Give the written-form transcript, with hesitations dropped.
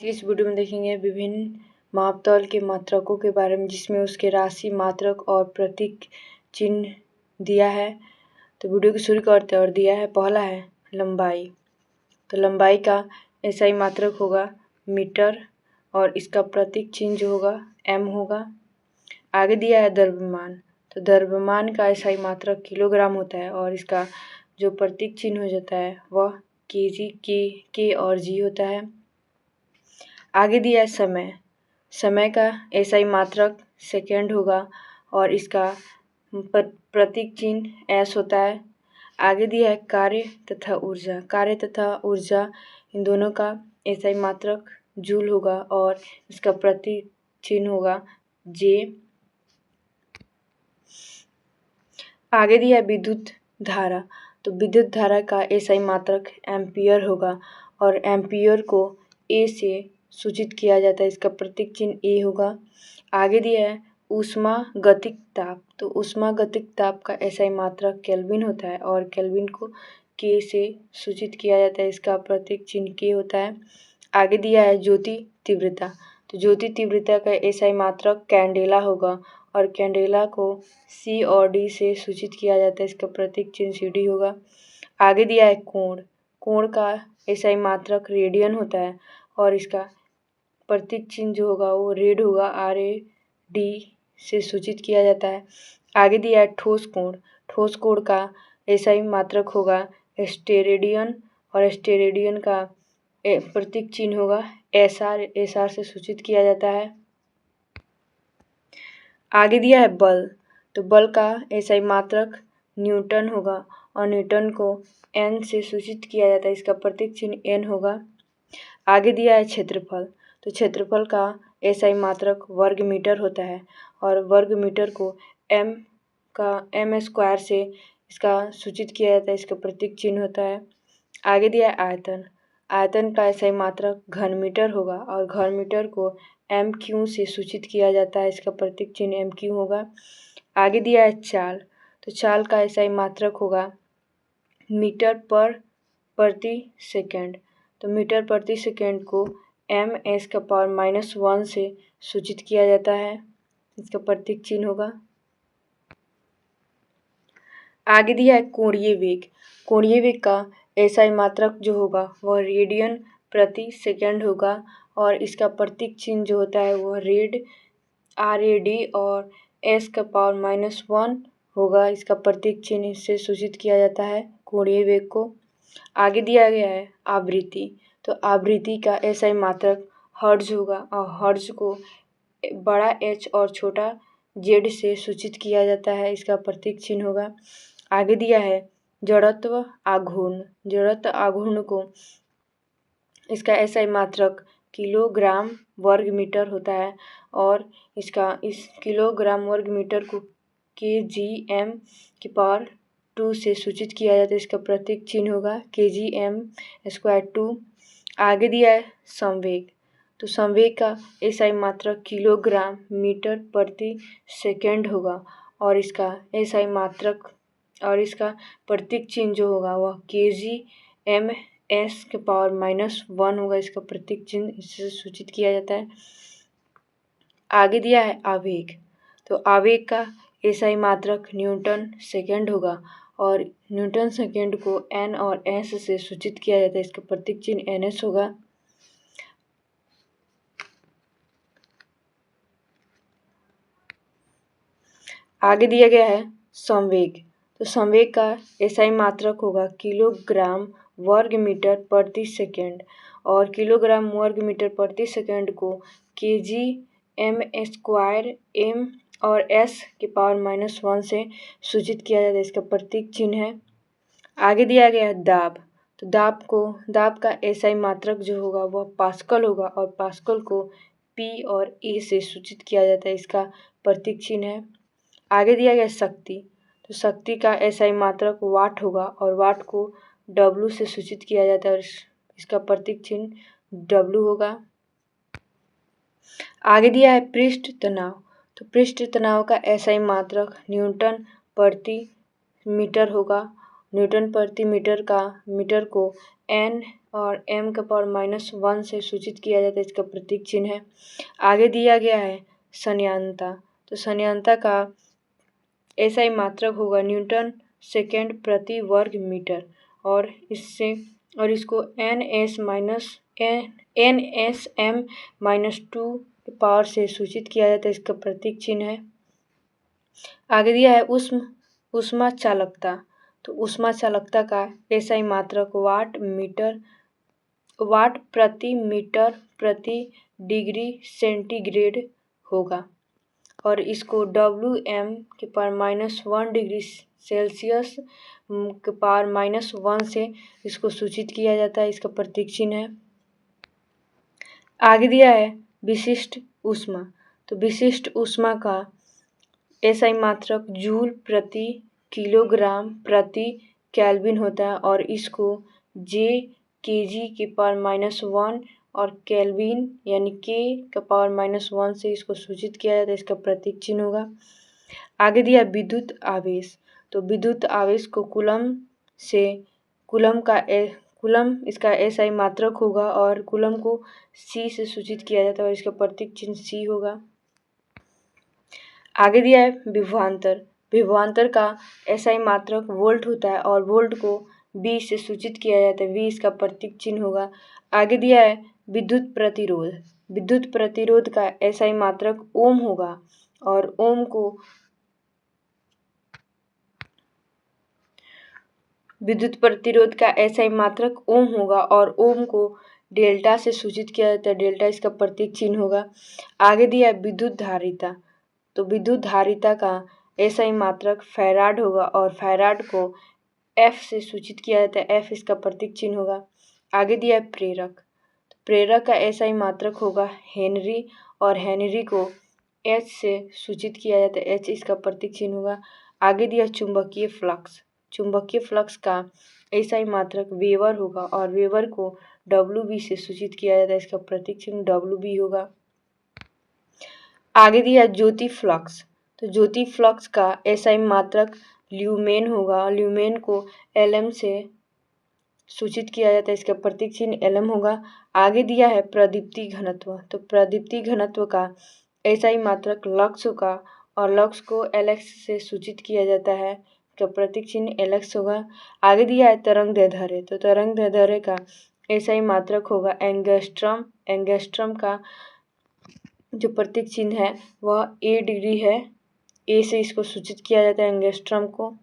इस वीडियो में देखेंगे विभिन्न मापतौल के मात्रकों के बारे में, जिसमें उसके राशि, मात्रक और प्रतीक चिन्ह दिया है। तो वीडियो को शुरू करते हैं और दिया है, पहला है लंबाई। तो लंबाई का एसआई मात्रक होगा मीटर और इसका प्रतीक चिन्ह जो होगा एम होगा। आगे दिया है द्रव्यमान। तो द्रव्यमान का एसआई मात्रक किलोग्राम होता है और इसका जो प्रतीक चिन्ह हो जाता है वह केजी, के और जी होता है। आगे दिया है समय। समय का एसआई मात्रक सेकेंड होगा और इसका प्रतीक चिन्ह एस होता है। आगे दिया है कार्य तथा ऊर्जा। कार्य तथा ऊर्जा इन दोनों का एसआई मात्रक जूल होगा और इसका प्रतीक चिन्ह होगा जे। आगे दिया है विद्युत धारा। तो विद्युत धारा का एसआई मात्रक एम्पियर होगा और एम्पियर को ए से सूचित किया जाता है, इसका प्रतीक चिन्ह ए होगा। आगे दिया है ऊष्मागतिक ताप। तो ऊष्मागतिक ताप का एसआई मात्रक केल्विन होता है और केल्विन को के से सूचित किया जाता है, इसका प्रतीक चिन्ह के होता है। आगे दिया है ज्योति तीव्रता। तो ज्योति तीव्रता का एसआई मात्रक कैंडेला होगा और कैंडेला को सी और डी से सूचित किया जाता है, इसका प्रतीक चिन्ह सी डी होगा। आगे दिया है कोण। कोण का एसआई मात्रक रेडियन होता है और इसका प्रतीक चिन्ह जो होगा वो रेड होगा, आर ए डी से सूचित किया जाता है। आगे दिया है ठोस कोण। ठोस कोण का एसआई मात्रक होगा स्टेरेडियन और स्टेरेडियन का प्रतीक चिन्ह होगा एस आर, एस आर से सूचित किया जाता है। आगे दिया है बल। तो बल का एसआई मात्रक न्यूटन होगा और न्यूटन को एन से सूचित किया जाता है, इसका प्रतीक चिन्ह एन होगा। आगे दिया है क्षेत्रफल। तो क्षेत्रफल का एसआई मात्रक वर्ग मीटर होता है और वर्ग मीटर को एम स्क्वायर से इसका सूचित किया जाता है, इसका प्रतीक चिन्ह होता है। आगे दिया है आयतन। आयतन का एसआई मात्रक घन मीटर होगा और घन मीटर को एम क्यू से सूचित किया जाता है, इसका प्रतीक चिन्ह एम क्यू होगा। आगे दिया है चाल। तो चाल का एसआई मात्रक होगा मीटर पर प्रति सेकेंड। तो मीटर प्रति सेकेंड को एम एस का पावर -1 से सूचित किया जाता है, इसका प्रतीक चिन्ह होगा। आगे दिया है कोणीय वेग। कोणीय वेग का एसआई मात्रक जो होगा वह रेडियन प्रति सेकेंड होगा और इसका प्रतीक चिन्ह जो होता है वह रेड, आर ए डी और एस का पावर -1 होगा, इसका प्रतीक चिन्ह इससे सूचित किया जाता है कोणीय वेग को। आगे दिया गया है आवृत्ति। तो आवृत्ति का एसआई मात्रक हर्ट्ज होगा और हर्ट्ज को बड़ा एच और छोटा जेड से सूचित किया जाता है, इसका प्रतीक चिन्ह होगा। आगे दिया है जड़त्व आघूर्ण। जड़त्व आघूर्ण को इसका एसआई मात्रक किलोग्राम वर्ग मीटर होता है और इस किलोग्राम वर्ग मीटर को के जी एम की पावर 2 से सूचित किया जाता है, इसका प्रतीक चिन्ह होगा के जी एम स्क्वायर 2। आगे दिया है संवेग। तो संवेग का एसआई मात्रक किलोग्राम मीटर प्रति सेकेंड होगा और इसका एसआई मात्रक और इसका प्रतीक चिन्ह जो होगा वह के जी एम एस के पावर -1 होगा, इसका प्रतीक चिन्ह इससे सूचित किया जाता है। आगे दिया है आवेग। तो आवेग का एसआई मात्रक न्यूटन सेकेंड होगा और न्यूटन सेकेंड को एन और एस से सूचित किया जाता है, इसका प्रतीक चिन्ह एन एस होगा। आगे दिया गया है संवेग। तो संवेग का एसआई मात्रक होगा किलोग्राम वर्ग मीटर प्रति सेकेंड और किलोग्राम वर्ग मीटर प्रति सेकेंड को के जी एम स्क्वायर एम और एस के पावर -1 से सूचित किया जाता है, इसका प्रतीक चिन्ह है। आगे दिया गया है दाब। तो दाब का एसआई मात्रक जो होगा वह पास्कल होगा और पास्कल को पी और ए से सूचित किया जाता है, इसका प्रतीक चिन्ह है। आगे दिया गया शक्ति। तो शक्ति का एसआई मात्रक वाट होगा और वाट को डब्लू से सूचित किया जाता है और इसका प्रतीक चिन्ह डब्लू होगा। आगे दिया है पृष्ठ तनाव। तो पृष्ठ तनाव का एसआई मात्रक न्यूटन प्रति मीटर होगा। न्यूटन प्रति मीटर को एन और m⁻⁻1 से सूचित किया जाता है, इसका प्रतीक चिन्ह है। आगे दिया गया है सन्यान्ता। तो सन्यान्ता का SI मात्रक होगा न्यूटन सेकेंड प्रति वर्ग मीटर, और इसको NSM-2 के पावर से सूचित किया जाता है, इसका प्रतीक चिन्ह है। आगे दिया है ऊष्मा चालकता। तो ऊष्मा चालकता का SI मात्रक वाट प्रति मीटर प्रति डिग्री सेंटीग्रेड होगा, और इसको Wm⁻⁻1 डिग्री सेल्सियस के पावर -1 से इसको सूचित किया जाता है, इसका प्रतीक चिन्ह है। आगे दिया है विशिष्ट ऊष्मा। तो विशिष्ट ऊष्मा का SI मात्रक जूल प्रति किलोग्राम प्रति केल्विन होता है, और इसको J/kg के पावर -1 और केल्विन यानी K का पावर -1 से इसको सूचित किया जाता है, इसका प्रतीक चिन्ह होगा। आगे दिया विद्युत आवेश। तो विद्युत आवेश को कूलम इसका SI मात्रक होगा, और कूलम को C से सूचित किया जाता है, और इसका प्रतीक चिन्ह C होगा। आगे दिया है विभवांतर। विभवांतर का SI मात्रक वोल्ट होता है, और वोल्ट को V से सूचित किया जाता है, V इसका प्रतीक चिन्ह होगा। आगे दिया है विद्युत प्रतिरोध। विद्युत प्रतिरोध का SI मात्रक ओम होगा, और ओम को विद्युत प्रतिरोध का SI मात्रक ओम होगा, और ओम को डेल्टा से सूचित किया जाता है, डेल्टा इसका प्रतीक चिन्ह होगा। आगे दिया है विद्युत धारिता। तो विद्युत धारिता का SI मात्रक फैराड होगा, और फैराड को F से सूचित किया जाता है, F इसका प्रतीक चिन्ह होगा। आगे दिया है प्रेरक। तो प्रेरक का SI मात्रक होगा हेनरी, और हेनरी को H से सूचित किया जाता है, H इसका प्रतीक चिन्ह होगा। आगे दिया चुंबकीय फ्लक्स। चुंबकीय फ्लक्स का SI मात्रक वेबर होगा, और वेबर को WB से सूचित किया जाता है, इसका प्रतीक चिन्ह WB होगा। आगे दिया ज्योति फ्लक्स। तो ज्योति फ्लक्स का SI मात्रक ल्यूमेन होगा, ल्यूमेन को LM से सूचित किया जाता है, इसका प्रतीक चिन्ह LM होगा। आगे दिया है प्रदीप्ति घनत्व। तो प्रदीप्ति घनत्व का SI मात्रक लक्स होगा, और लक्स को LX से सूचित किया जाता है, इसका प्रतीक चिन्ह LX होगा। आगे दिया है तरंग दैर्ध्य। तो तरंग दैर्ध्य का SI मात्रक होगा एंगस्ट्रम। एंगस्ट्रम का जो प्रतीक चिन्ह है वह A डिग्री है, A से इसको सूचित किया जाता है एंगस्ट्रम को।